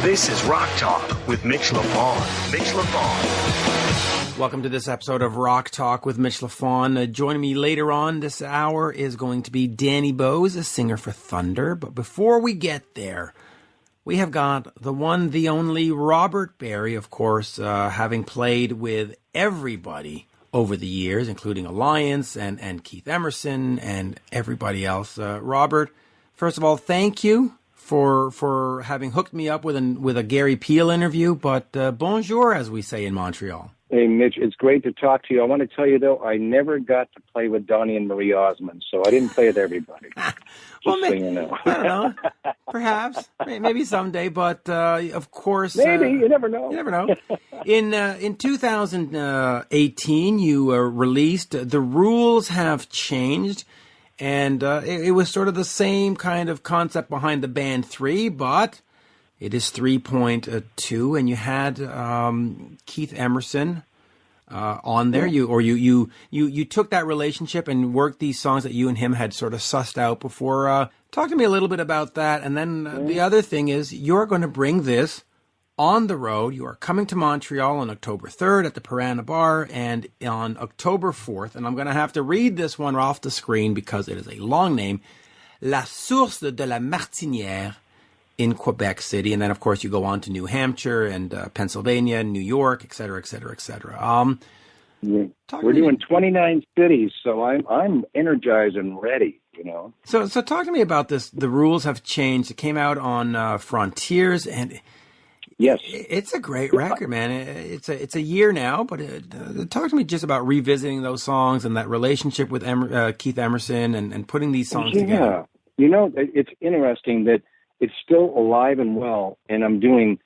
This is Rock Talk with Mitch LaFon. Mitch LaFon. Welcome to this episode of Rock Talk with Mitch LaFon. Joining me later on this hour is going to be Danny Bowes, a singer for Thunder. But before we get there, we have got the one, the only Robert Berry, of course, having played with everybody over the years, including Alliance and Keith Emerson and everybody else. Robert, first of all, thank you for having hooked me up with a Gary Peel interview, but bonjour, as we say in Montreal. Hey, Mitch, it's great to talk to you. I want to tell you, though, I never got to play with Donnie and Marie Osmond, so I didn't play with everybody. Well, so you know. I don't know. Perhaps. Maybe someday, but of course... Maybe. You never know. You never know. In 2018, you released The Rules Have Changed, and it was sort of the same kind of concept behind the band 3, but it is 3.2, and you had Keith Emerson on there. You took that relationship and worked these songs that you and him had sort of sussed out before. Talk to me a little bit about that. And then the other thing is you're going to bring this on the road. You are coming to Montreal on October 3rd at the Piranha Bar and on October 4th. And I'm going to have to read this one off the screen because it is a long name. La Source de la Martinière in Quebec City. And then, of course, you go on to New Hampshire and Pennsylvania, New York, et cetera, et cetera, et cetera. We're doing 29 cities, so I'm energized and ready, you know. So talk to me about this. The Rules Have Changed. It came out on Frontiers, and yes, it's a great record, man. It's a year now, but talk to me just about revisiting those songs and that relationship with Keith Emerson and putting these songs together. You know, it's interesting that it's still alive and well, and I'm doing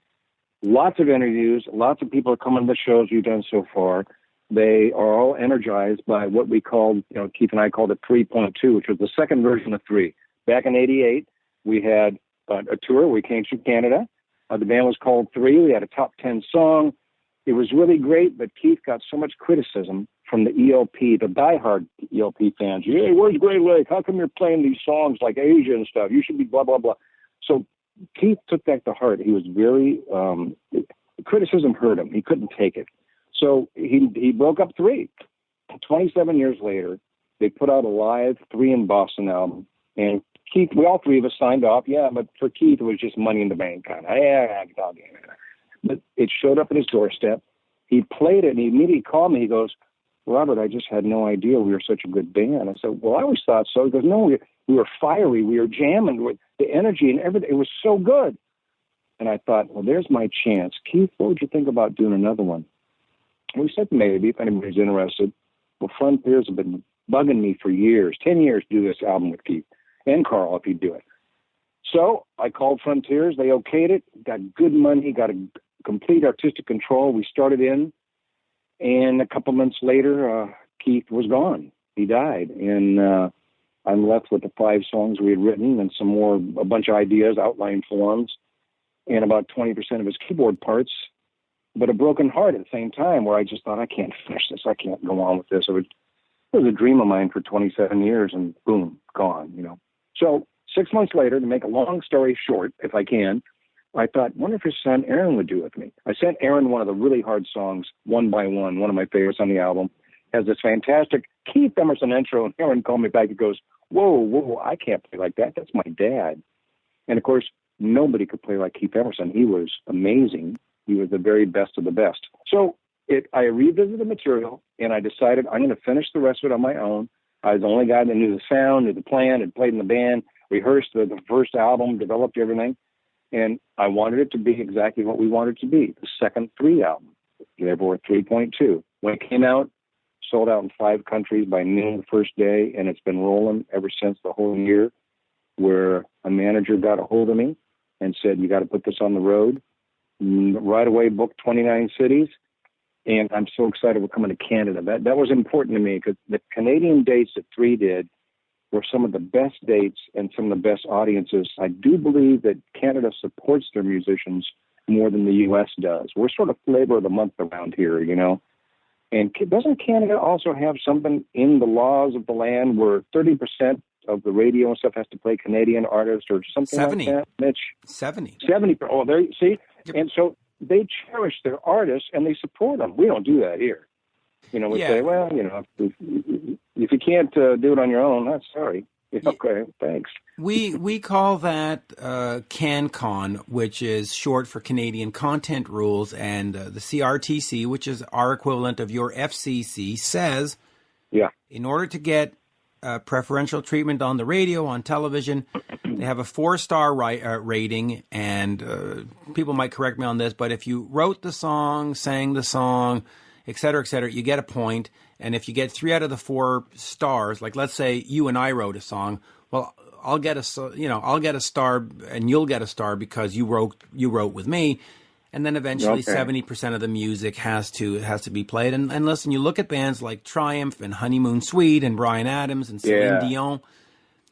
lots of interviews. Lots of people are coming to the shows you've done so far. They are all energized by what we called, Keith and I called it 3.2, which was the second version of 3. Back in '88, we had a tour. We came through Canada. The band was called 3. We had a top 10 song. It was really great, but Keith got so much criticism from the ELP, the diehard ELP fans. Hey, where's Great Lake? How come you're playing these songs like Asia and stuff? You should be blah, blah, blah. So Keith took that to heart. He was very, criticism hurt him. He couldn't take it. So he broke up 3. 27 years later, they put out a live 3 in Boston album. And Keith, we all 3 of us signed off. Yeah, but for Keith, it was just money in the bank kind of. But it showed up at his doorstep. He played it, and he immediately called me. He goes, Robert, I just had no idea we were such a good band. I said, well, I always thought so. He goes, no, we were fiery. We were jamming with the energy and everything. It was so good. And I thought, well, there's my chance. Keith, what would you think about doing another one? We said maybe, if anybody's interested. Well, Frontiers have been bugging me for years, 10 years, to do this album with Keith and Carl, if he'd do it. So I called Frontiers. They okayed it, got good money, got a complete artistic control. We started in, and a couple months later, Keith was gone. He died, and I'm left with the 5 songs we had written and some more, a bunch of ideas, outline forms, and about 20% of his keyboard parts, but a broken heart at the same time, where I just thought, I can't finish this. I can't go on with this. It was a dream of mine for 27 years, and boom, gone, So 6 months later, to make a long story short, if I can, I thought, wonder if his son Aaron would do it with me. I sent Aaron one of the really hard songs, One by One of my favorites on the album. Has this fantastic Keith Emerson intro, and Aaron called me back and goes, whoa, I can't play like that. That's my dad. And, of course, nobody could play like Keith Emerson. He was amazing. He was the very best of the best. So I revisited the material, and I decided I'm going to finish the rest of it on my own. I was the only guy that knew the sound, knew the plan, had played in the band, rehearsed the first album, developed everything. And I wanted it to be exactly what we wanted it to be, the second 3 album, therefore 3.2. When it came out, sold out in 5 countries by noon the first day, and it's been rolling ever since the whole year, where a manager got a hold of me and said, you got to put this on the road. Right away, booked 29 cities, and I'm so excited we're coming to Canada. That was important to me, because the Canadian dates that 3 did were some of the best dates and some of the best audiences. I do believe that Canada supports their musicians more than the U.S. does. We're sort of flavor of the month around here, And doesn't Canada also have something in the laws of the land where 30% of the radio and stuff has to play Canadian artists or something 70. like that, Mitch? 70. 70. Oh, there, see? Yep. And so they cherish their artists and they support them. We don't do that here. You know, we say, well, you know, if you can't do it on your own, I'm sorry. Okay, thanks. We call that CanCon, which is short for Canadian Content Rules, and the CRTC, which is our equivalent of your FCC, says in order to get preferential treatment on the radio, on television, they have a 4-star rating, and people might correct me on this, but if you wrote the song, sang the song, et cetera, you get a point. And if you get 3 out of the 4 stars, like let's say you and I wrote a song, well, I'll get a star and you'll get a star because you wrote with me. And then eventually 70% of the music has to be played. And listen, you look at bands like Triumph and Honeymoon Suite and Bryan Adams and Celine Dion.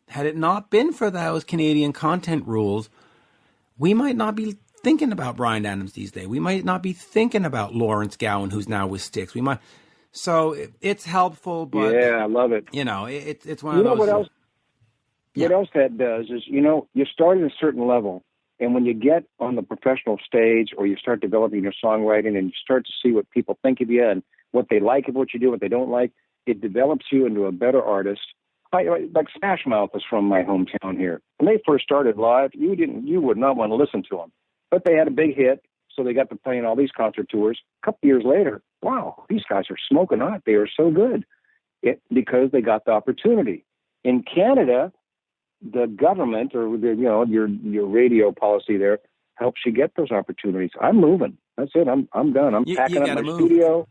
Had it not been for those Canadian content rules, we might not be thinking about Bryan Adams these days. We might not be thinking about Lawrence Gowan, who's now with Styx. We might. So it's helpful, but I love it. You know, it's one of those. You know what else? What else that does is, you know, you start at a certain level, and when you get on the professional stage, or you start developing your songwriting, and you start to see what people think of you and what they like of what you do, what they don't like, it develops you into a better artist. Like Smash Mouth is from my hometown here. When they first started live, you would not want to listen to them, but they had a big hit. So they got to playing all these concert tours. A couple years later, wow, these guys are smoking hot. They are so good because they got the opportunity. In Canada, the government or your radio policy there helps you get those opportunities. I'm moving. That's it. I'm done. I'm packing up my studio.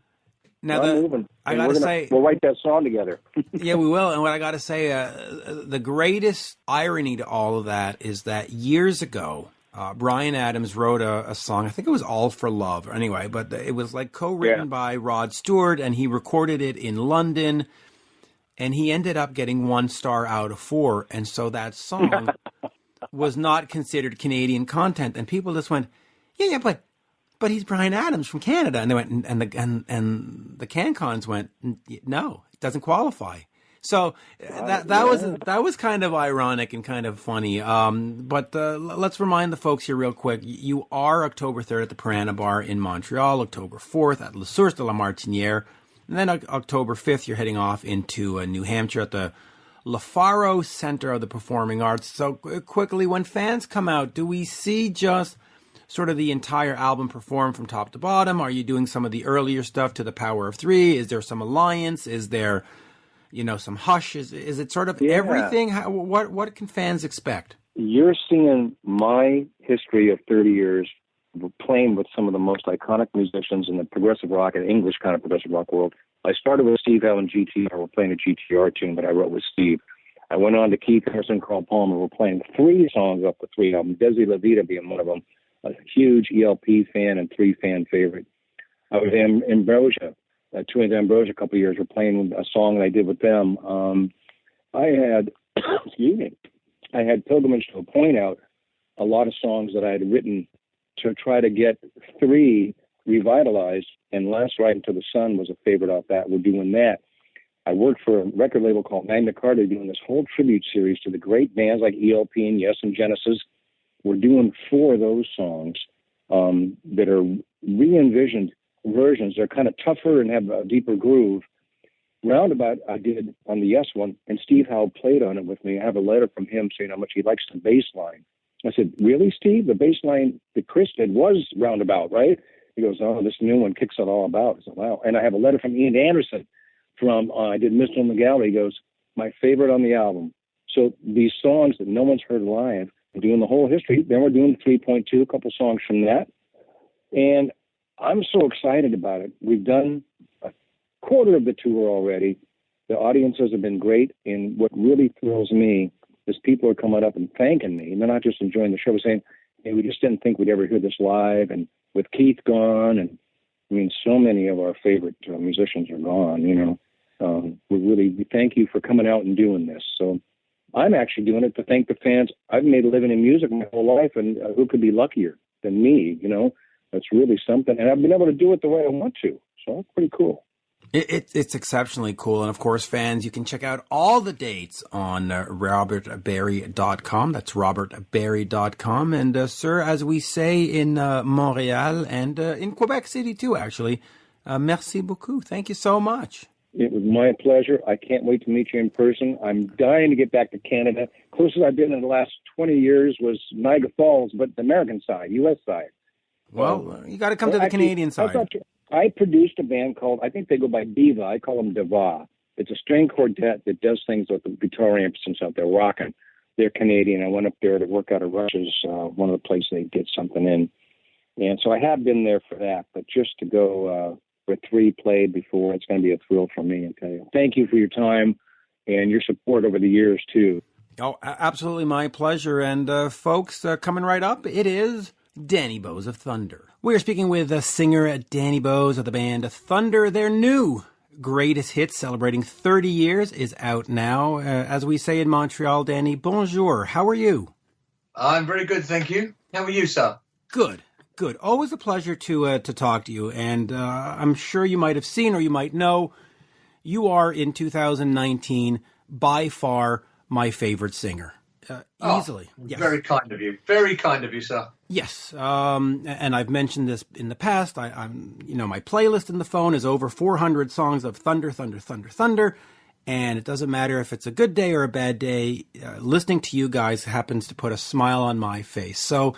Now, I'm moving. I got to say, we'll write that song together. Yeah, we will. And what I got to say, the greatest irony to all of that is that years ago, Bryan Adams wrote a song, I think it was All for Love, anyway, but it was like co-written by Rod Stewart, and he recorded it in London, and he ended up getting 1 star out of 4, and so that song was not considered Canadian content, and people just went, but he's Bryan Adams from Canada, and they went, and the CanCons went, no, it doesn't qualify. So that was kind of ironic and kind of funny. But let's remind the folks here real quick. You are October 3rd at the Piranha Bar in Montreal, October 4th at Le Source de la Martinière, and then October 5th you're heading off into New Hampshire at the La Faro Center of the Performing Arts. So quickly, when fans come out, do we see just sort of the entire album performed from top to bottom? Are you doing some of the earlier stuff to the Power of 3? Is there some alliance? Is there some hush? Is it sort of everything? What can fans expect? You're seeing my history of 30 years playing with some of the most iconic musicians in the progressive rock and English kind of progressive rock world. I started with Steve Allen GTR. We're playing a GTR tune that I wrote with Steve. I went on to Keith Emerson, Carl Palmer. We're playing 3 songs off the 3 albums, Desi La Vida being one of them. A huge ELP fan and 3 fan favorite. I was in Ambrosia. Touring with Ambrosia a couple of years. We're playing a song that I did with them. I had, I had Pilgrimage to a Point out, a lot of songs that I had written to try to get 3 revitalized, and Last Ride Into the Sun was a favorite off that. We're doing that. I worked for a record label called Magna Carta doing this whole tribute series to the great bands like ELP and Yes and Genesis. We're doing 4 of those songs that are re-envisioned versions. They're kind of tougher and have a deeper groove. Roundabout I did on the Yes one, and Steve Howe played on it with me. I have a letter from him saying how much he likes the bass line. I said, really, Steve? The bass line that Chris did was Roundabout, right? He goes, oh, this new one kicks it all about. I said, wow. And I have a letter from Ian Anderson from, I did Mr. on the Gallery. He goes, my favorite on the album. So these songs that no one's heard live, we're doing the whole history. Then we're doing 3.2, a couple songs from that. And I'm so excited about it. We've done a quarter of the tour already. The audiences have been great. And what really thrills me is people are coming up and thanking me. And they're not just enjoying the show, but saying, hey, we just didn't think we'd ever hear this live. And with Keith gone, and I mean, so many of our favorite musicians are gone, we thank you for coming out and doing this. So I'm actually doing it to thank the fans. I've made a living in music my whole life, and who could be luckier than me, That's really something. And I've been able to do it the way I want to. So that's pretty cool. It's exceptionally cool. And of course, fans, you can check out all the dates on robertberry.com. That's robertberry.com. And sir, as we say in Montreal and in Quebec City too, actually, merci beaucoup. Thank you so much. It was my pleasure. I can't wait to meet you in person. I'm dying to get back to Canada. Closest I've been in the last 20 years was Niagara Falls, but the American side, U.S. side. Well, you got to come to the Canadian side. I produced a band called, I think they go by Diva. I call them Diva. It's a string quartet that does things with the guitar amps and stuff. They're rocking. They're Canadian. I went up there to work out of Russia's, one of the places they did something in. And so I have been there for that, but just to go for 3 played before, it's going to be a thrill for me, I tell you. Thank you for your time and your support over the years, too. Oh, absolutely my pleasure. And folks, coming right up, it is Danny Bowes of Thunder. We are speaking with singer Danny Bowes of the band Thunder. Their new greatest hit, celebrating 30 years, is out now. As we say in Montreal, Danny, bonjour. How are you? I'm very good, thank you. How are you, sir? Good. Always a pleasure to talk to you. And I'm sure you might have seen or you might know, you are in 2019 by far my favorite singer. Easily. Yes. Very kind of you. Very kind of you, sir. Yes. And I've mentioned this in the past. I'm my playlist in the phone is over 400 songs of Thunder. And it doesn't matter if it's a good day or a bad day. Listening to you guys happens to put a smile on my face. So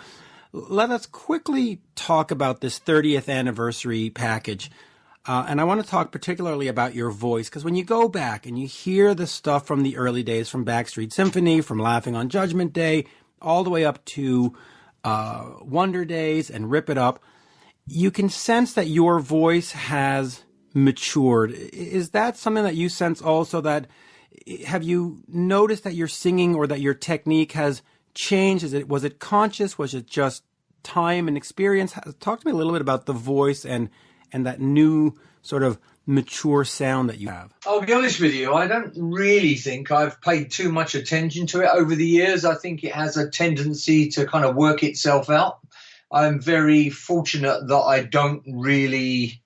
let us quickly talk about this 30th anniversary package. And I want to talk particularly about your voice, because when you go back and you hear the stuff from the early days, from Backstreet Symphony, from Laughing on Judgment Day, all the way up to Wonder Days and Rip It Up, you can sense that your voice has matured. Is that something that you sense also? That have you noticed that your singing or that your technique has changed? Was it conscious? Was it just time and experience? Talk to me a little bit about the voice and that new sort of mature sound that you have. I'll be honest with you, I don't really think I've paid too much attention to it over the years. I think it has a tendency to kind of work itself out. I'm very fortunate that I don't really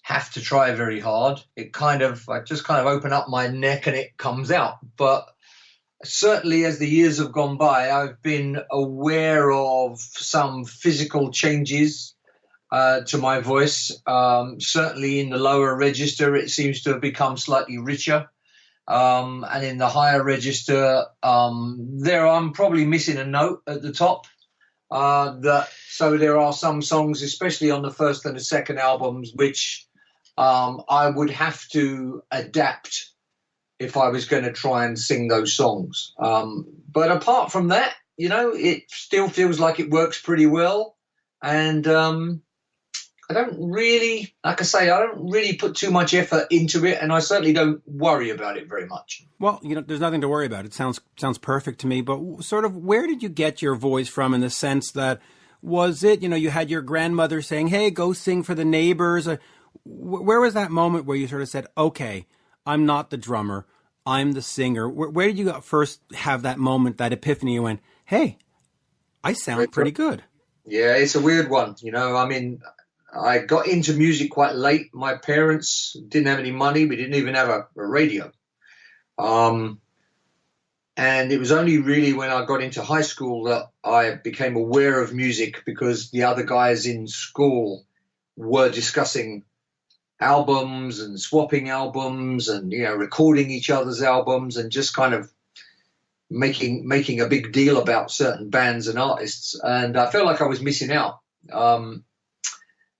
have to try very hard. I just kind of open up my neck and it comes out. But certainly as the years have gone by, I've been aware of some physical changes to my voice. Certainly in the lower register, it seems to have become slightly richer. And in the higher register, I'm probably missing a note at the top. So there are some songs, especially on the first and the second albums, which I would have to adapt if I was going to try and sing those songs. But apart from that, it still feels like it works pretty well. And I don't really put too much effort into it, and I certainly don't worry about it very much. Well, there's nothing to worry about. It sounds perfect to me, but sort of where did you get your voice from, in the sense that, was it, you had your grandmother saying, hey, go sing for the neighbors? Where was that moment where you sort of said, okay, I'm not the drummer, I'm the singer? Where did you first have that moment, that epiphany? You went, hey, I sound pretty good. Yeah, it's a weird one. I got into music quite late. My parents didn't have any money. We didn't even have a radio. And it was only really when I got into high school that I became aware of music, because the other guys in school were discussing albums and swapping albums and, recording each other's albums and just kind of making a big deal about certain bands and artists. And I felt like I was missing out.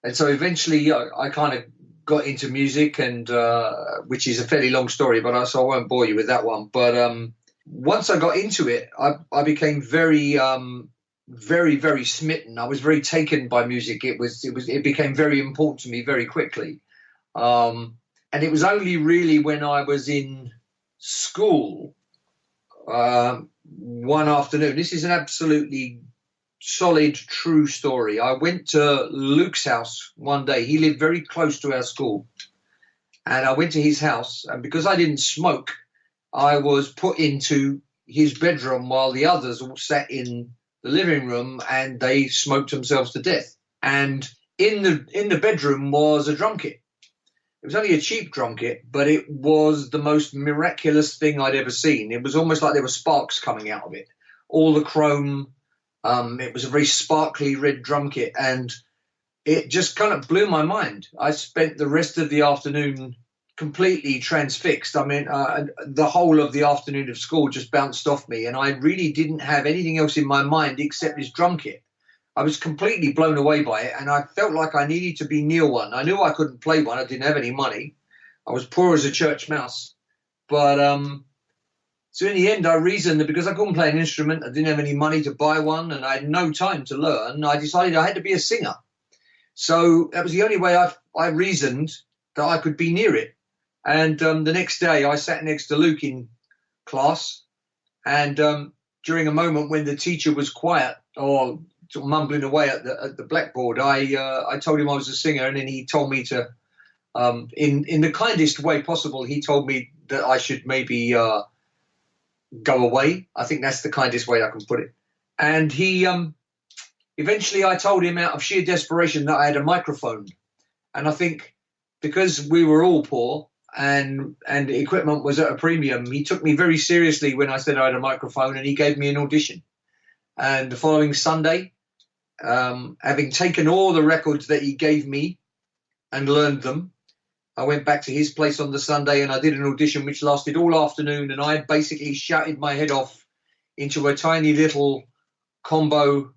And so eventually I kind of got into music, and which is a fairly long story, but so I won't bore you with that one. But once I got into it, I became very, very, very smitten. I was very taken by music. It became very important to me very quickly. And it was only really when I was in school one afternoon. This is an absolutely solid, true story. I went to Luke's house one day. He lived very close to our school. And I went to his house, and because I didn't smoke, I was put into his bedroom while the others all sat in the living room and they smoked themselves to death. And in the bedroom was a drum kit. It was only a cheap drum kit, but it was the most miraculous thing I'd ever seen. It was almost like there were sparks coming out of it. All the chrome, it was a very sparkly red drum kit, and it just kind of blew my mind. I spent the rest of the afternoon completely transfixed. I mean, the whole of the afternoon of school just bounced off me, and I really didn't have anything else in my mind except this drum kit. I was completely blown away by it, and I felt like I needed to be near one. I knew I couldn't play one. I didn't have any money. I was poor as a church mouse. But so in the end, I reasoned that because I couldn't play an instrument, I didn't have any money to buy one, and I had no time to learn, I decided I had to be a singer. So that was the only way I reasoned that I could be near it. And the next day, I sat next to Luke in class, and during a moment when the teacher was quiet or sort of mumbling away at the blackboard, I told him I was a singer, and then he told me to, in the kindest way possible, he told me that I should maybe go away. I think that's the kindest way I can put it. And he eventually, I told him out of sheer desperation that I had a microphone, and I think because we were all poor and equipment was at a premium, he took me very seriously when I said I had a microphone, and he gave me an audition. And the following Sunday, having taken all the records that he gave me and learned them, I went back to his place on the Sunday and I did an audition which lasted all afternoon, and I basically shouted my head off into a tiny little combo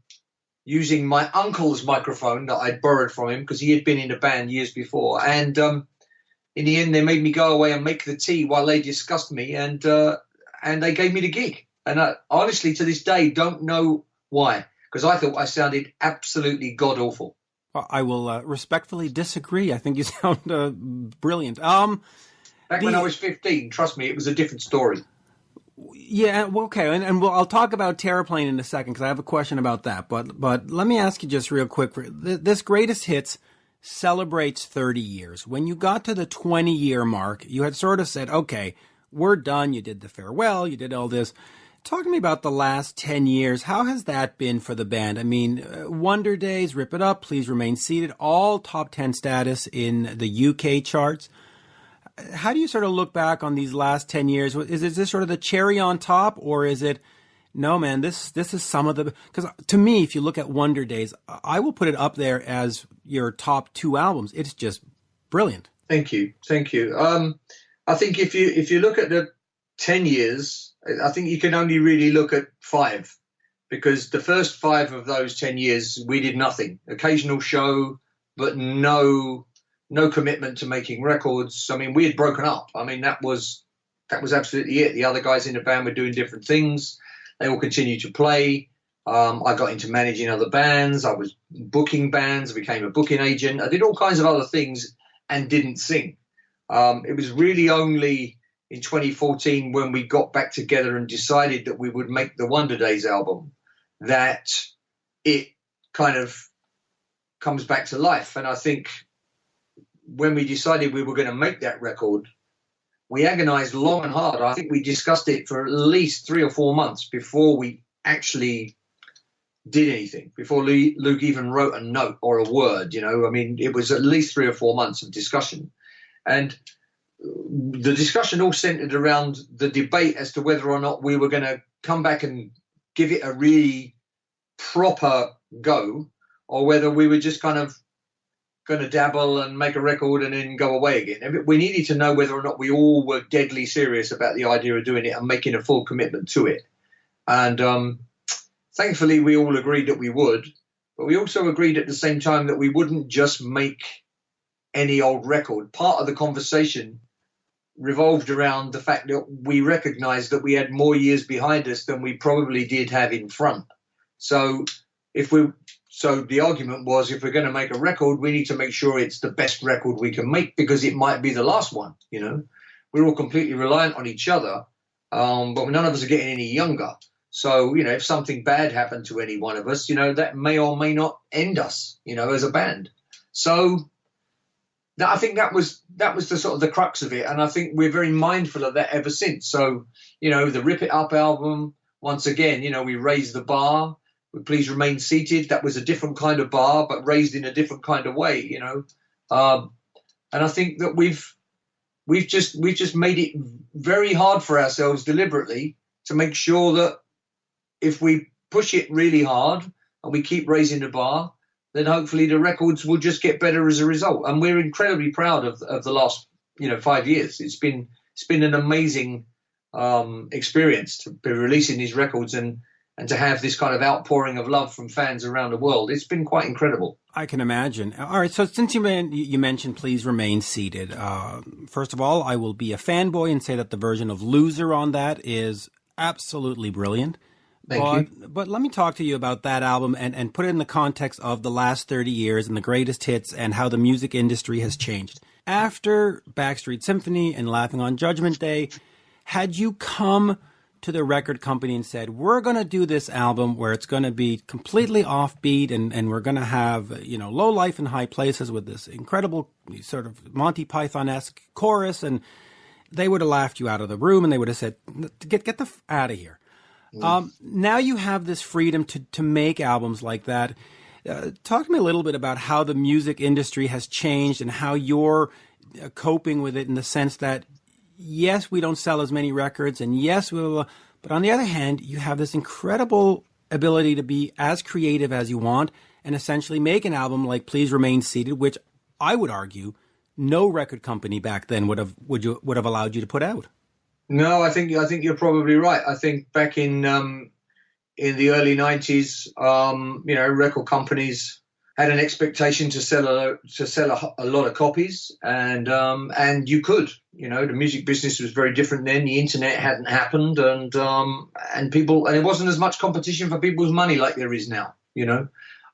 using my uncle's microphone that I'd borrowed from him because he had been in a band years before. And in the end, they made me go away and make the tea while they discussed me, and they gave me the gig. And I honestly, to this day, don't know why, because I thought I sounded absolutely god-awful. I will respectfully disagree. I think you sound brilliant. Back when I was 15, trust me, it was a different story. Yeah, well, okay, and I'll talk about Terraplane in a second because I have a question about that. But let me ask you just real quick. This Greatest Hits celebrates 30 years. When you got to the 20-year mark, you had sort of said, okay, we're done. You did the farewell. You did all this. Talk to me about the last 10 years. How has that been for the band? I mean, Wonder Days, Rip It Up, Please Remain Seated, all top 10 status in the UK charts. How do you sort of look back on these last 10 years? Is this sort of the cherry on top, or is it, no, man, this is some of the, because to me, if you look at Wonder Days, I will put it up there as your top 2 albums. It's just brilliant. Thank you. I think if you look at the 10 years, I think you can only really look at 5, because the first 5 of those 10 years, we did nothing. Occasional show, but no commitment to making records. I mean, we had broken up. I mean, that was absolutely it. The other guys in the band were doing different things. They all continued to play. I got into managing other bands. I was booking bands, became a booking agent. I did all kinds of other things and didn't sing. It was really only in 2014 when we got back together and decided that we would make the Wonder Days album that it kind of comes back to life. And I think when we decided we were going to make that record, we agonized long and hard. I think we discussed it for at least 3 or 4 months before we actually did anything, before Luke even wrote a note or a word, you know. I mean, it was at least 3 or 4 months of discussion. And the discussion all centered around the debate as to whether or not we were going to come back and give it a really proper go, or whether we were just kind of going to dabble and make a record and then go away again. We needed to know whether or not we all were deadly serious about the idea of doing it and making a full commitment to it. And thankfully, we all agreed that we would, but we also agreed at the same time that we wouldn't just make any old record. Part of the conversation revolved around the fact that we recognized that we had more years behind us than we probably did have in front. So the argument was, if we're going to make a record, we need to make sure it's the best record we can make, because it might be the last one. You know, we're all completely reliant on each other, but none of us are getting any younger. So, you know, if something bad happened to any one of us, you know, that may or may not end us, you know, as a band. So I think that was the sort of the crux of it. And I think we're very mindful of that ever since. So, you know, the Rip It Up album, once again, you know, we raised the bar. Please Remain Seated. That was a different kind of bar, but raised in a different kind of way, you know. And I think that we've just made it very hard for ourselves deliberately to make sure that if we push it really hard and we keep raising the bar, then hopefully the records will just get better as a result. And we're incredibly proud of the last 5 years. It's been an amazing experience to be releasing these records and to have this kind of outpouring of love from fans around the world. It's been quite incredible. I can imagine. All right, so since you mentioned Please Remain Seated, first of all, I will be a fanboy and say that the version of Loser on that is absolutely brilliant. Thank you. But let me talk to you about that album and put it in the context of the last 30 years and the greatest hits and how the music industry has changed. After Backstreet Symphony and Laughing on Judgment Day, had you come to the record company and said, we're going to do this album where it's going to be completely offbeat and we're going to have, low life and high places with this incredible sort of Monty Python-esque chorus, and they would have laughed you out of the room and they would have said, get the out of here. Now you have this freedom to make albums like that. Talk to me a little bit about how the music industry has changed and how you're coping with it in the sense that, yes, we don't sell as many records, and yes, but on the other hand, you have this incredible ability to be as creative as you want and essentially make an album like Please Remain Seated, which I would argue no record company back then would have allowed you to put out. No, I think you're probably right. I think back in the early 90s, record companies had an expectation to sell a lot of copies, and you could. The music business was very different then. The internet hadn't happened, and it wasn't as much competition for people's money like there is now.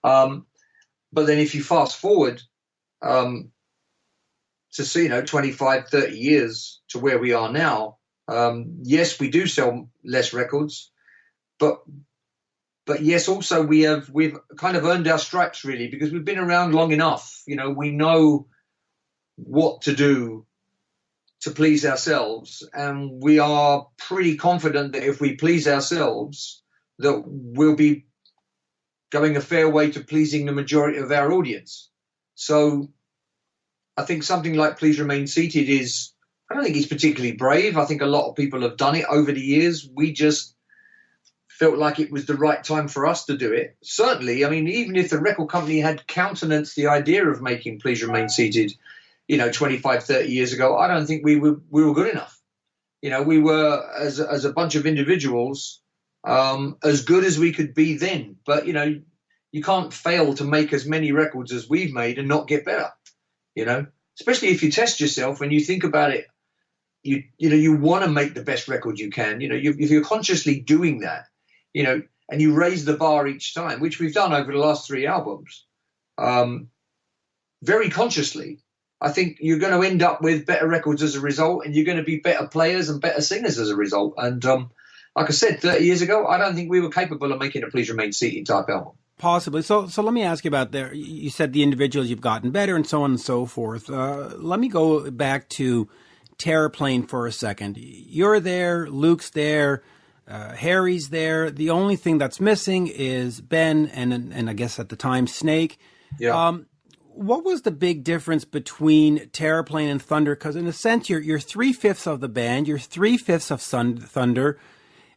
But then if you fast forward to see 25, 30 years to where we are now. Yes, we do sell less records, but yes, also we've kind of earned our stripes really, because we've been around long enough. We know what to do to please ourselves, and we are pretty confident that if we please ourselves, that we'll be going a fair way to pleasing the majority of our audience. So I think something like Please Remain Seated I don't think it's particularly brave. I think a lot of people have done it over the years. We just felt like it was the right time for us to do it. Certainly, I mean, even if the record company had countenanced the idea of making Please Remain Seated, 25, 30 years ago, I don't think we were good enough. We were, as a bunch of individuals, as good as we could be then. But, you can't fail to make as many records as we've made and not get better, especially if you test yourself and you think about it. You want to make the best record you can. If you're consciously doing that, and you raise the bar each time, which we've done over the last 3 albums, very consciously, I think you're going to end up with better records as a result, and you're going to be better players and better singers as a result. And like I said, 30 years ago, I don't think we were capable of making a Please Remain Seated type album. Possibly. So let me ask you about there. You said the individuals you've gotten better and so on and so forth. Let me go back to Terraplane for a second. You're there, Luke's there, Harry's there. The only thing that's missing is Ben and I guess at the time Snake. Yeah. What was the big difference between Terraplane and Thunder? Because in a sense, you're 3/5 of the band. You're 3/5 of Thunder.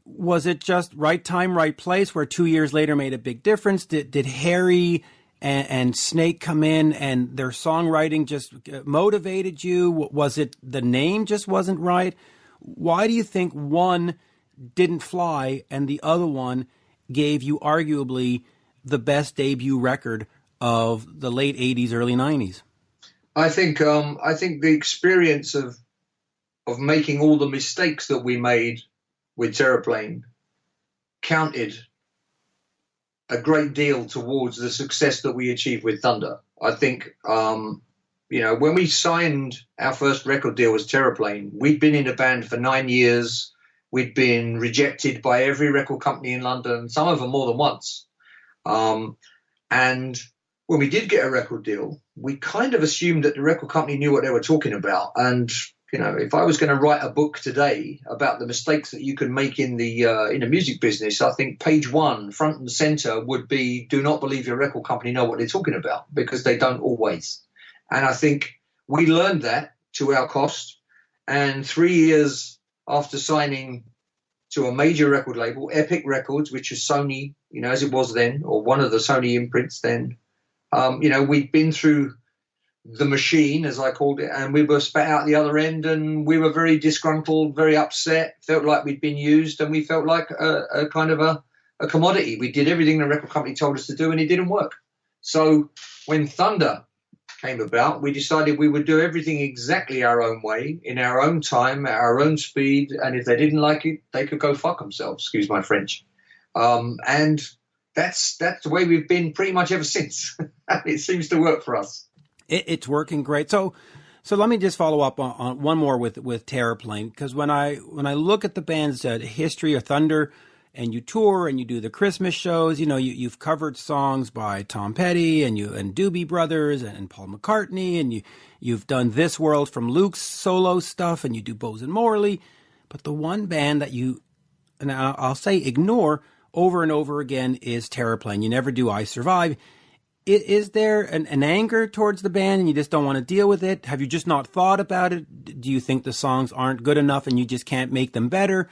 Was it just right time, right place, where 2 years later made a big difference? Did Harry and Snake come in and their songwriting just motivated you? Was it the name just wasn't right? Why do you think one didn't fly and the other one gave you arguably the best debut record of the late 80s, early 90s? I think the experience of making all the mistakes that we made with Terraplane counted a great deal towards the success that we achieved with Thunder. I think, when we signed our first record deal as Terraplane, we'd been in a band for 9 years. We'd been rejected by every record company in London, some of them more than once. And when we did get a record deal, we kind of assumed that the record company knew what they were talking about. And, if I was going to write a book today about the mistakes that you can make in the music business, I think page 1, front and center, would be: do not believe your record company know what they're talking about, because they don't always. And I think We learned that to our cost. And 3 years after signing to a major record label, Epic Records, which is Sony, as it was then, or one of the Sony imprints then, we'd been through the machine, as I called it, and we were spat out the other end, and we were very disgruntled, very upset, felt like we'd been used, and we felt like a kind of a commodity. We did everything the record company told us to do, and it didn't work. So when Thunder came about, we decided we would do everything exactly our own way, in our own time, at our own speed, and if they didn't like it, they could go fuck themselves, excuse my French. And that's the way we've been pretty much ever since. It seems to work for us. It's working great. So let me just follow up on one more with Terraplane, because when I look at the band's history of Thunder, and you tour and you do the Christmas shows, you've covered songs by Tom Petty and Doobie Brothers and Paul McCartney, and you've done This World from Luke's solo stuff, and you do Bose and Morley. But the one band that you, and I'll say ignore over and over again, is Terraplane. You never do I Survive. Is there an anger towards the band and you just don't want to deal with it? Have you just not thought about it? Do you think the songs aren't good enough and you just can't make them better?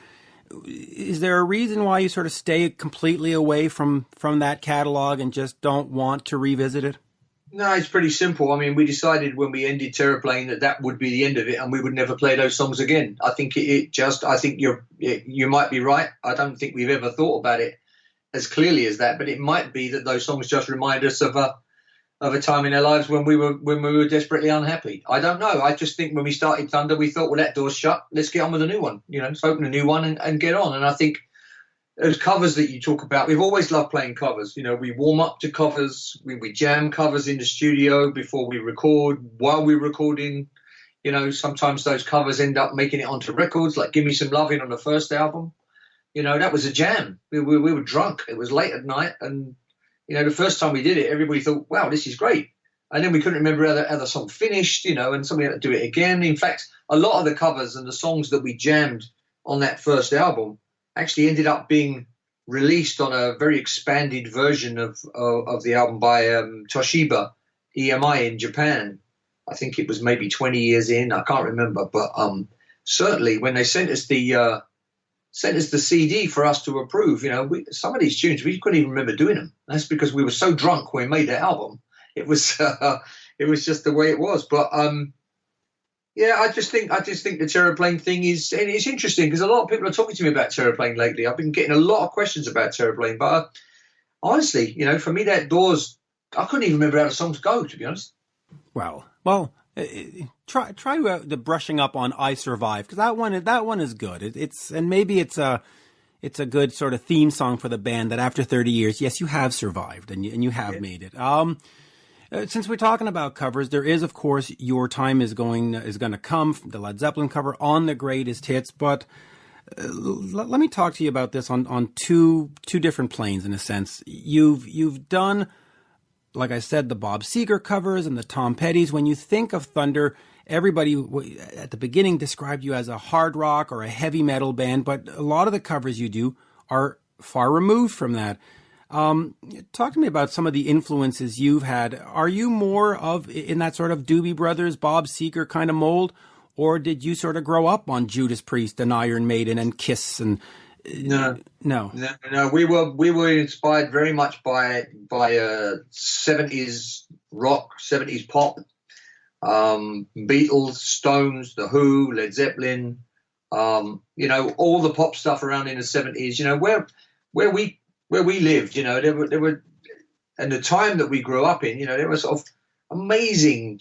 Is there a reason why you sort of stay completely away from that catalog and just don't want to revisit it? No, it's pretty simple. I mean, we decided when we ended Terraplane that would be the end of it and we would never play those songs again. I think I think you might be right. I don't think we've ever thought about it as clearly as that, but it might be that those songs just remind us of a time in our lives when we were desperately unhappy. I don't know. I just think when we started Thunder, we thought, well, that door's shut. Let's get on with a new one. Let's open a new one and get on. And I think those covers that you talk about, we've always loved playing covers. We warm up to covers. We jam covers in the studio before we record, while we're recording. Sometimes those covers end up making it onto records, like Give Me Some Lovin' on the first album. That was a jam. We were drunk. It was late at night. And, the first time we did it, everybody thought, wow, this is great. And then we couldn't remember how the song finished, and somebody had to do it again. In fact, a lot of the covers and the songs that we jammed on that first album actually ended up being released on a very expanded version of the album by Toshiba EMI in Japan. I think it was maybe 20 years in. I can't remember. But certainly when they sent us the CD for us to approve, some of these tunes, we couldn't even remember doing them. That's because we were so drunk when we made the album. It was just the way it was. But I just think the Terraplane thing it's interesting because a lot of people are talking to me about Terraplane lately. I've been getting a lot of questions about Terraplane, but honestly, for me, that doors, I couldn't even remember how the songs go, to be honest. Well, try the brushing up on I Survive, because that one is good. It's a good sort of theme song for the band that after 30 years, yes, you have survived and you have made it. Since we're talking about covers, there is, of course, Your Time is going to Come, the Led Zeppelin cover on the Greatest Hits. But let me talk to you about this on two different planes, in a sense. You've done, like I said, the Bob Seger covers and the Tom Petty's. When you think of Thunder, everybody at the beginning described you as a hard rock or a heavy metal band, but a lot of the covers you do are far removed from that. Talk to me about some of the influences you've had. Are you more in that sort of Doobie Brothers, Bob Seger kind of mold, or did you sort of grow up on Judas Priest and Iron Maiden and Kiss and... No. We were inspired very much by 70s rock, 70s pop, Beatles, Stones, The Who, Led Zeppelin, all the pop stuff around in the 70s. Where we lived, there were, and the time that we grew up in, there were sort of amazing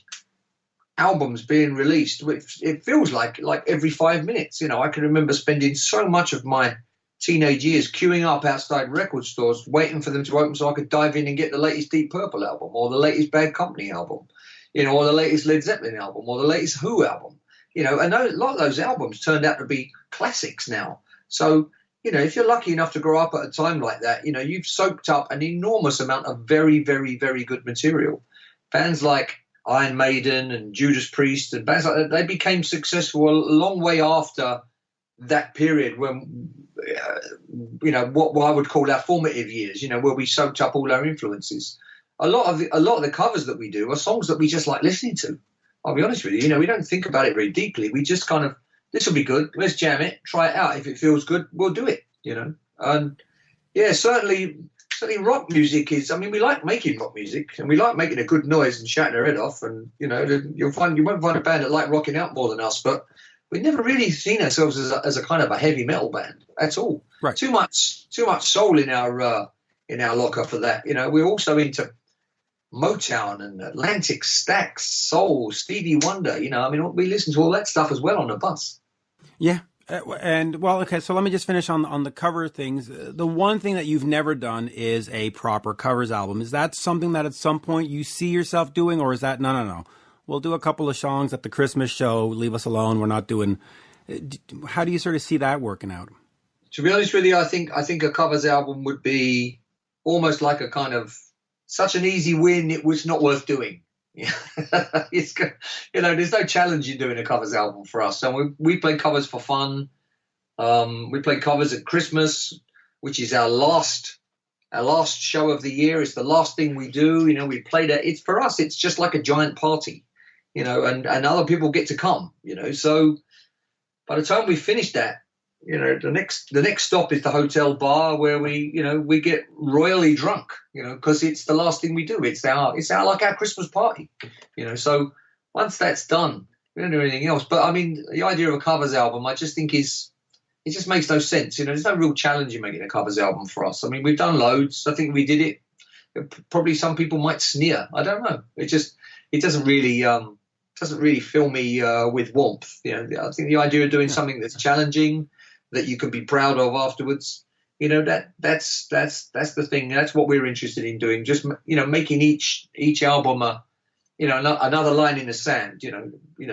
albums being released. It feels like every 5 minutes. I can remember spending so much of my teenage years queuing up outside record stores, waiting for them to open so I could dive in and get the latest Deep Purple album or the latest Bad Company album, or the latest Led Zeppelin album or the latest Who album, and a lot of those albums turned out to be classics now. So, if you're lucky enough to grow up at a time like that, you've soaked up an enormous amount of very, very, very good material. Bands like Iron Maiden and Judas Priest and bands like that, they became successful a long way after that period when, what I would call our formative years, where we soaked up all our influences. A lot of the covers that we do are songs that we just like listening to. I'll be honest with you. We don't think about it very deeply. We just kind of, this will be good. Let's jam it, try it out. If it feels good, we'll do it. And yeah, certainly rock music is. I mean, we like making rock music, and we like making a good noise and shouting our head off. And you won't find a band that like rocking out more than us, but we've never really seen ourselves as a kind of a heavy metal band at all. Right. Too much soul in our locker for that. We're also into Motown and Atlantic Stax, soul, Stevie Wonder. We listen to all that stuff as well on the bus. Yeah. And well, okay, so let me just finish on the cover things. The one thing that you've never done is a proper covers album. Is that something that at some point you see yourself doing, or is that no? We'll do a couple of songs at the Christmas show. Leave us alone. We're not doing. How do you sort of see that working out? To be honest with you, I think a covers album would be almost like a kind of such an easy win. It was not worth doing. It's there's no challenge in doing a covers album for us. So we play covers for fun. We play covers at Christmas, which is our last show of the year. It's the last thing we do. We play that. It's for us. It's just like a giant party, and other people get to come. So by the time we finish that, the next stop is the hotel bar where we get royally drunk, because it's the last thing we do. It's like our Christmas party, So once that's done, we don't do anything else. But I mean, the idea of a covers album, I just think it just makes no sense. There's no real challenge in making a covers album for us. I mean, we've done loads. I think we did it. Probably some people might sneer. I don't know. It doesn't really fill me with warmth. I think the idea of doing something that's challenging, that you can be proud of afterwards, that's the thing. That's what we're interested in doing. Just making each album another line in the sand.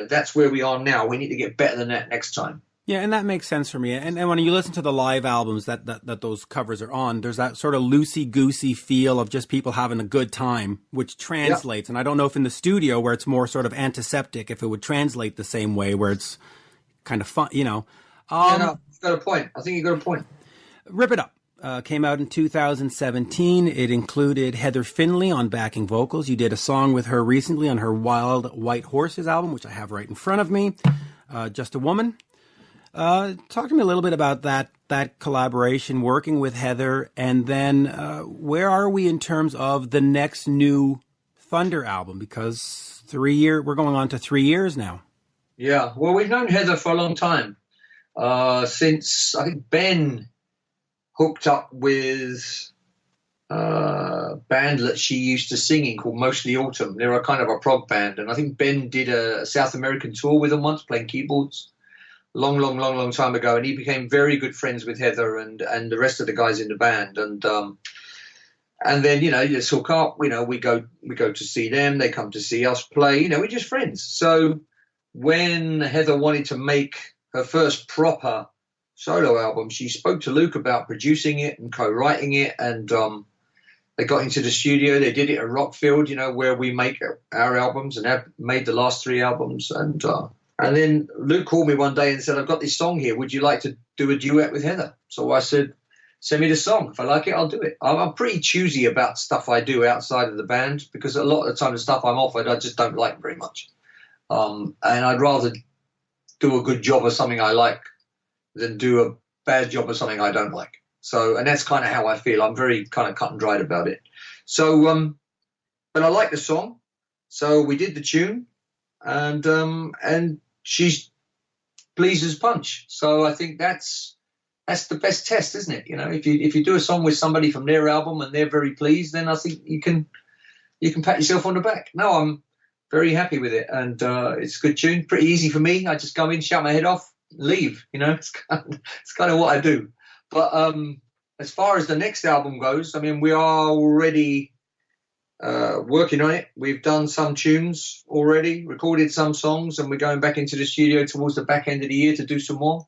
That's where we are now. We need to get better than that next time. Yeah, and that makes sense for me. And when you listen to the live albums that those covers are on, there's that sort of loosey-goosey feel of just people having a good time, which translates. Yeah. And I don't know if in the studio, where it's more sort of antiseptic, if it would translate the same way, where it's kind of fun, you've got a point. I think you got a point. Rip It Up came out in 2017. It included Heather Findlay on backing vocals. You did a song with her recently on her Wild White Horses album, which I have right in front of me, Just a Woman. Talk to me a little bit about that collaboration, working with Heather, and then where are we in terms of the next new Thunder album? Because we're going on to 3 years now. Yeah, well, we've known Heather for a long time, since I think Ben hooked up with a band that she used to sing in called Mostly Autumn. They're a kind of a prog band, and I think Ben did a South American tour with them once, playing keyboards. Long time ago, and he became very good friends with Heather and the rest of the guys in the band, and then you just hook up. We go to see them, they come to see us play. We're just friends. So when Heather wanted to make her first proper solo album, she spoke to Luke about producing it and co-writing it, and they got into the studio. They did it at Rockfield, where we make our albums and have made the last 3 albums, and then Luke called me one day and said, I've got this song here. Would you like to do a duet with Heather? So I said, send me the song. If I like it, I'll do it. I'm pretty choosy about stuff I do outside of the band, because a lot of the time the stuff I'm offered, I just don't like very much. And I'd rather do a good job of something I like than do a bad job of something I don't like. So, and that's kind of how I feel. I'm very kind of cut and dried about it. So, but I like the song. So we did the tune, and she's pleased as punch. So I think that's the best test, isn't it? If you do a song with somebody from their album and they're very pleased, then I think you can pat yourself on the back. No, I'm very happy with it, and it's a good tune. Pretty easy for me. I just come in, shout my head off, leave. It's kind of what I do. But as far as the next album goes, I mean, we are already working on it. We've done some tunes already, recorded some songs, and we're going back into the studio towards the back end of the year to do some more.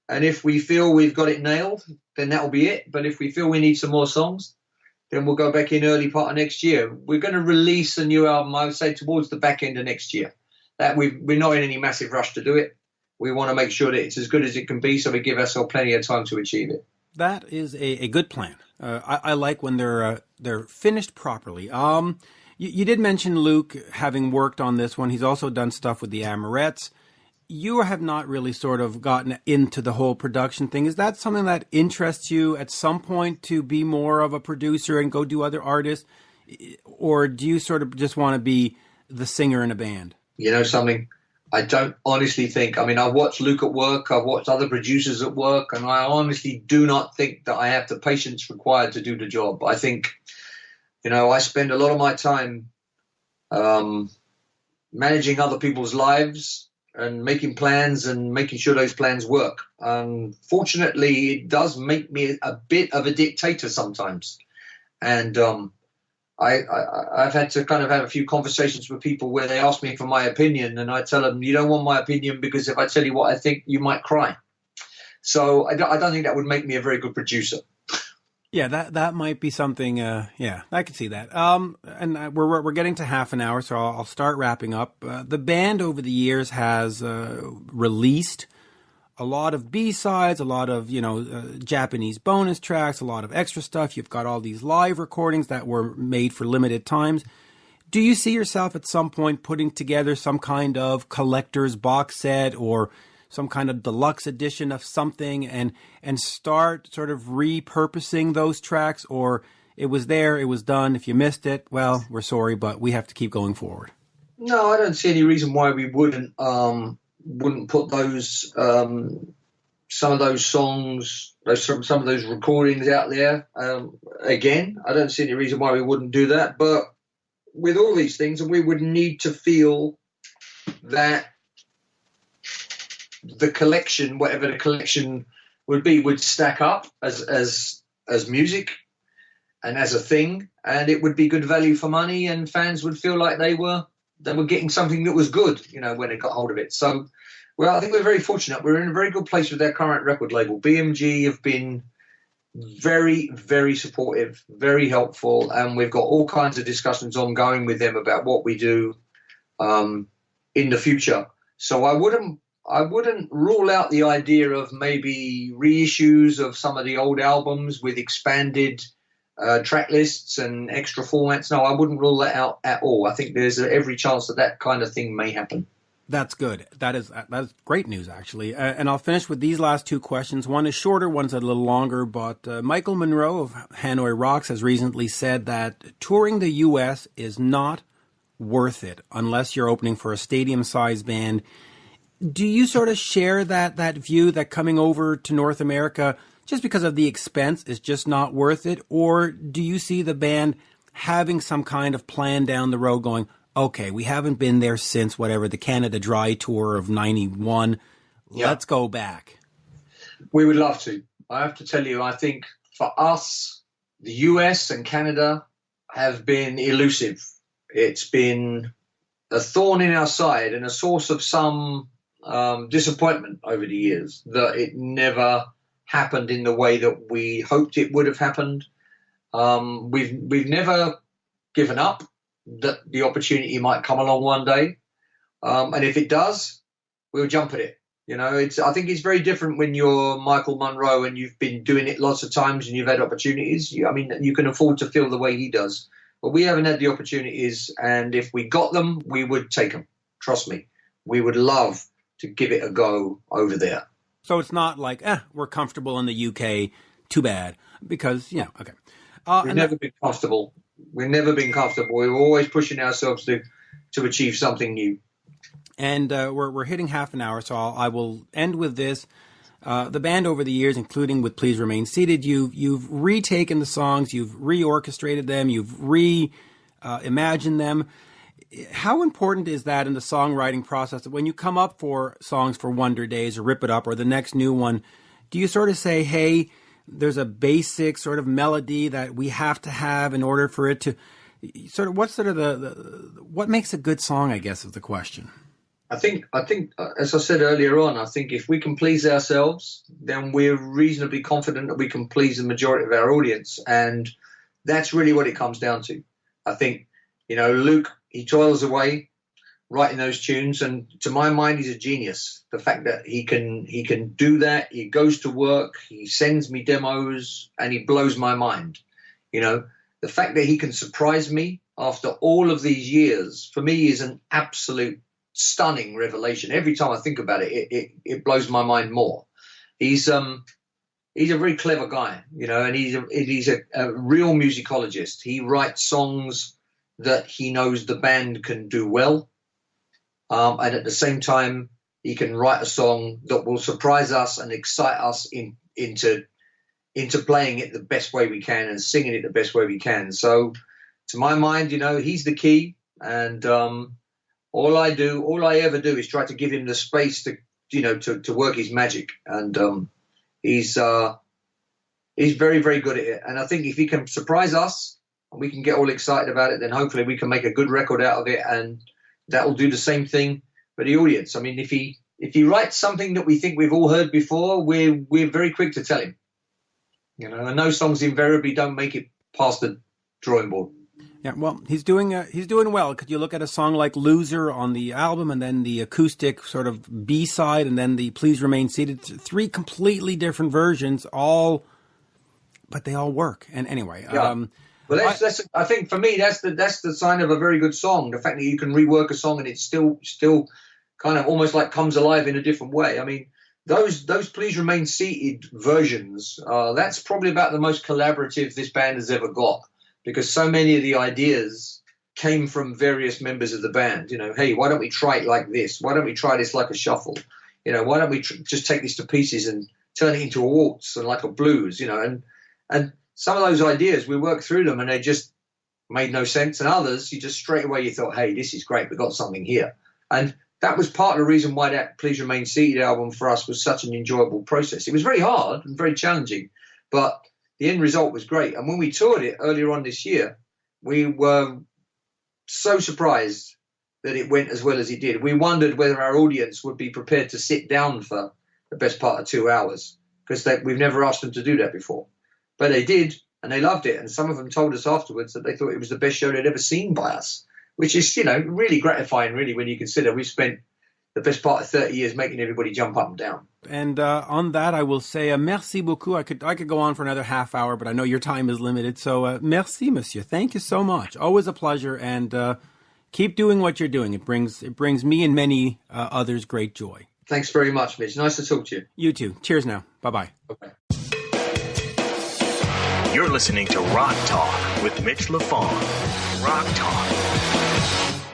And if we feel we've got it nailed, then that'll be it. But if we feel we need some more songs, then we'll go back in early part of next year. We're going to release a new album, I would say, towards the back end of next year. That we're not in any massive rush to do it. We want to make sure that it's as good as it can be, so we give ourselves plenty of time to achieve it. That is a good plan. I like when they're finished properly. You did mention Luke having worked on this one. He's also done stuff with the Amorettes. You have not really sort of gotten into the whole production thing. Is that something that interests you at some point, to be more of a producer and go do other artists? Or do you sort of just want to be the singer in a band? You know something? I don't honestly think. I mean, I've watched Luke at work. I've watched other producers at work. And I honestly do not think that I have the patience required to do the job. I think, I spend a lot of my time managing other people's lives and making plans and making sure those plans work. Fortunately, it does make me a bit of a dictator sometimes. And I've had to kind of have a few conversations with people where they ask me for my opinion, and I tell them, you don't want my opinion because if I tell you what I think, you might cry. So I don't think that would make me a very good producer. Yeah, that might be something. Yeah, I could see that. And we're getting to half an hour, so I'll start wrapping up. The band over the years has released a lot of B-sides, a lot of Japanese bonus tracks, a lot of extra stuff. You've got all these live recordings that were made for limited times. Do you see yourself at some point putting together some kind of collector's box set or some kind of deluxe edition of something and start sort of repurposing those tracks? Or it was there, it was done. If you missed it, well, we're sorry, but we have to keep going forward. No, I don't see any reason why we wouldn't put those some of those songs, some of those recordings out there again. I don't see any reason why we wouldn't do that. But with all these things, we would need to feel that the collection, whatever the collection would be, would stack up as music and as a thing, and it would be good value for money, and fans would feel like they were getting something that was good, when they got hold of it. So, well, I think we're very fortunate. We're in a very good place with our current record label. BMG have been very, very supportive, very helpful, and we've got all kinds of discussions ongoing with them about what we do in the future. So I wouldn't rule out the idea of maybe reissues of some of the old albums with expanded track lists and extra formats. No, I wouldn't rule that out at all. I think there's every chance that kind of thing may happen. That's good. That's great news, actually. And I'll finish with these last two questions. One is shorter, one's a little longer. But Michael Monroe of Hanoi Rocks has recently said that touring the U.S. is not worth it unless you're opening for a stadium-sized band. Do you sort of share that view that coming over to North America, just because of the expense, is just not worth it? Or do you see the band having some kind of plan down the road going, okay, we haven't been there since whatever, the Canada Dry Tour of 91. Yeah. Let's go back. We would love to. I have to tell you, I think for us, the US and Canada have been elusive. It's been a thorn in our side and a source of some disappointment over the years that it never happened in the way that we hoped it would have happened. We've never given up that the opportunity might come along one day, and if it does, we'll jump at it. I think it's very different when you're Michael Monroe and you've been doing it lots of times and you've had opportunities. You can afford to feel the way he does, but we haven't had the opportunities, and if we got them, we would take them. Trust me, we would love to give it a go over there. So it's not like, we're comfortable in the UK, too bad, because, okay. We've never been comfortable. We've never been comfortable. We're always pushing ourselves to achieve something new. And we're hitting half an hour, so I will end with this. The band over the years, including with Please Remain Seated, you've retaken the songs, you've reorchestrated them, you've reimagined them. How important is that in the songwriting process? When you come up for songs for Wonder Days or Rip It Up or the next new one, do you sort of say, hey, there's a basic sort of melody that we have to have in order for it to sort of, what's sort of what makes a good song, I guess, is the question. I think, as I said earlier on, I think if we can please ourselves, then we're reasonably confident that we can please the majority of our audience. And that's really what it comes down to. I think, Luke, he toils away writing those tunes, and to my mind, he's a genius. The fact that he can do that, he goes to work, he sends me demos, and he blows my mind. the fact that he can surprise me after all of these years, for me, is an absolute stunning revelation. Every time I think about it, it blows my mind more. He's a very clever guy, you know, and he's a real musicologist. He writes songs that he knows the band can do well, and at the same time, he can write a song that will surprise us and excite us into playing it the best way we can and singing it the best way we can. So, to my mind, you know, he's the key, and all I ever do is try to give him the space to, you know, to work his magic, and he's very, very good at it. And I think if he can surprise us and we can get all excited about it, then hopefully we can make a good record out of it, and that will do the same thing for the audience. I mean, if he writes something that we think we've all heard before, we're very quick to tell him. You know, and those songs invariably don't make it past the drawing board. Yeah, well, he's doing well. Could you look at a song like "Loser" on the album, and then the acoustic sort of B side, and then the "Please Remain Seated"? 3 completely different versions, but they all work. And anyway, yeah. Well, I think for me that's the sign of a very good song. The fact that you can rework a song and it still kind of almost like comes alive in a different way. I mean, those "Please Remain Seated" versions, that's probably about the most collaborative this band has ever got, because so many of the ideas came from various members of the band. You know, hey, why don't we try it like this? Why don't we try this like a shuffle? You know, why don't we just take this to pieces and turn it into a waltz and like a blues? You know, and some of those ideas, we worked through them and they just made no sense. And others, you just straight away, you thought, hey, this is great. We've got something here. And that was part of the reason why that "Please Remain Seated" album for us was such an enjoyable process. It was very hard and very challenging, but the end result was great. And when we toured it earlier on this year, we were so surprised that it went as well as it did. We wondered whether our audience would be prepared to sit down for the best part of 2 hours, because we've never asked them to do that before. But they did, and they loved it. And some of them told us afterwards that they thought it was the best show they'd ever seen by us, which is, you know, really gratifying, really, when you consider we spent the best part of 30 years making everybody jump up and down. And on that, I will say merci beaucoup. I could go on for another half hour, but I know your time is limited. So merci, monsieur. Thank you so much. Always a pleasure. And keep doing what you're doing. It brings me and many others great joy. Thanks very much, Mitch. Nice to talk to you. You too. Cheers now. Bye-bye. Okay. You're listening to Rock Talk with Mitch LaFon. Rock Talk.